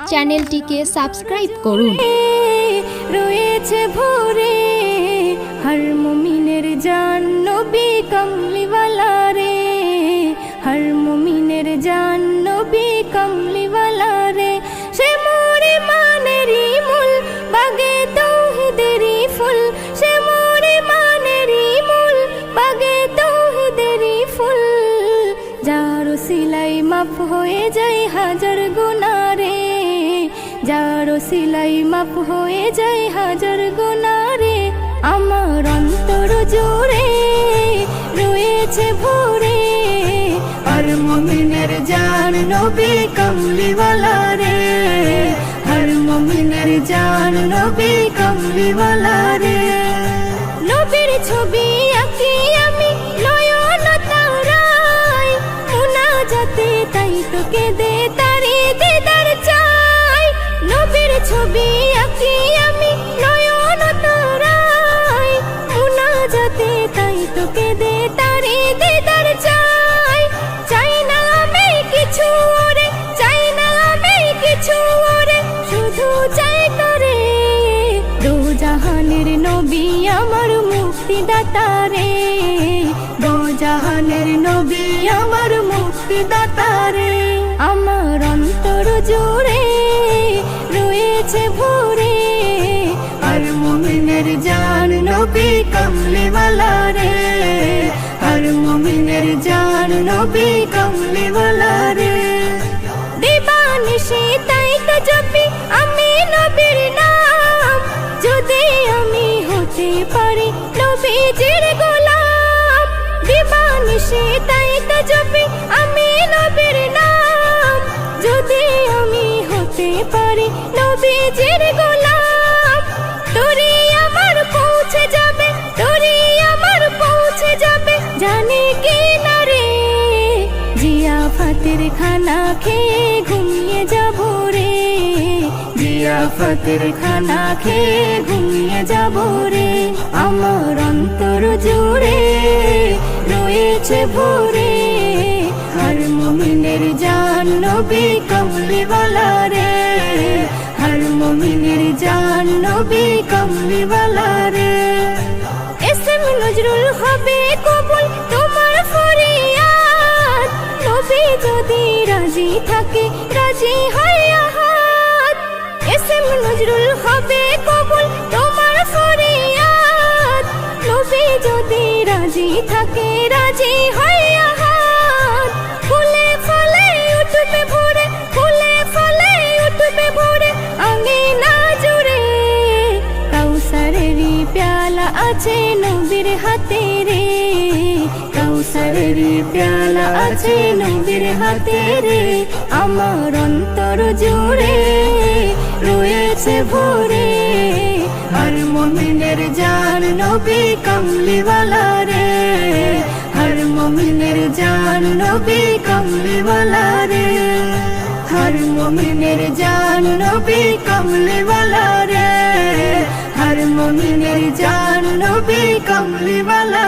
চ্যানেলটিকে সাবস্ক্রাইব করুন। রয়েছে ভোরে হর মুমিনের জান নবী কমলিওয়ালা রে, হর মুমিনের জান নবী কমলিওয়ালা রে। সে মোরে মানেরই মূল বাগে তৌহিদেরই ফুল, সে মোরে মানেরই মূল বাগে তৌহিদেরই ফুল। যার সিলাই মাফ হয়ে যায় হাজার গুনাহ রে, যার সিলাই মাফ হয়ে যায় হাজার গুনাহ রে। আমার অন্তর জুড়ে রয়েছে ভোরে হর মুমিনের জান নবী কমলিওয়ালা রে, হর মুমিনের জান নবী কমলিওয়ালা রে। নবীর ছবি আঁকি আমি নয়ন তারায়, মুনাজাতে তাই তোকে দে তারি দিদার চাই। নবীর ছবি আঁকি আমি নয়ন তারায়, মুনাজাতে তাই তোকে দে তারি দিদার চাই। চাই না আমি কিছু ওরে, চাই না আমি কিছু ওরে, শুধু চাই তোরে। দো জাহানের নবী আমার মুক্তিদাতা রে, দো জাহানের নবী আমার মুক্তিদাতা রে। আমার অন্তর জুড়ে রয়েছে ভোরে হর মুমিনের জান নবী কমলিওয়ালা রে, হর মুমিনের জান নবী কমলিওয়ালা রে। দিবানিশি তাই তো জপি আমি নবীর নাম, যদি আমি হতে পারি নবীজির গোলাম। দিবানিশি তাই তো জপি আমি নবীর নাম, যদি আমি হতে পারি নবীজির গোলাম। তোরে আমার পৌঁছে যাবে, তোরে আমার পৌঁছে যাবে, জানি কি না রে। জিয়াফতের খানা খেয়ে ঘুমিয়ে যাব রে, জিয়াফতের খানা খেয়ে ঘুমিয়ে যাব রে। আমার অন্তর জুড়ে রয়েছে ভোরে হর মুমিনের জান নবী কমলিওয়ালা রে, হর মুমিনের জান নবী কমলিওয়ালা রে। এসএম নজরুল হবে কবুল তোমার ফরিয়াদ, নবী যদি রাজি থাকে রাজি হয় আহাদ। এসএম নজরুল হবে কবুল তোমার ফরিয়াদ, নবী যদি রাজি থাকে রাজি হয় আহাদ। ফুলে ফলে উঠবে ভোরে, ফুলে ফলে উঠবে ভোরে আঙ্গিনা জুড়ে। কাউসারেরই প্যালা আছে নবীর হাতে রে, কাউসারেরই প্যালা আছে নবীর হাতে রে। আমার অন্তর জুড়ে রয়েছে ভোরে হর মুমিনের জান নবী কমলিওয়ালা রে, হর মুমিনের জান নবী কমলিওয়ালা রে, হর মুমিনের জান নবী কমলিওয়ালা রে, হর মুমিনের জান নবী কমলিওয়ালা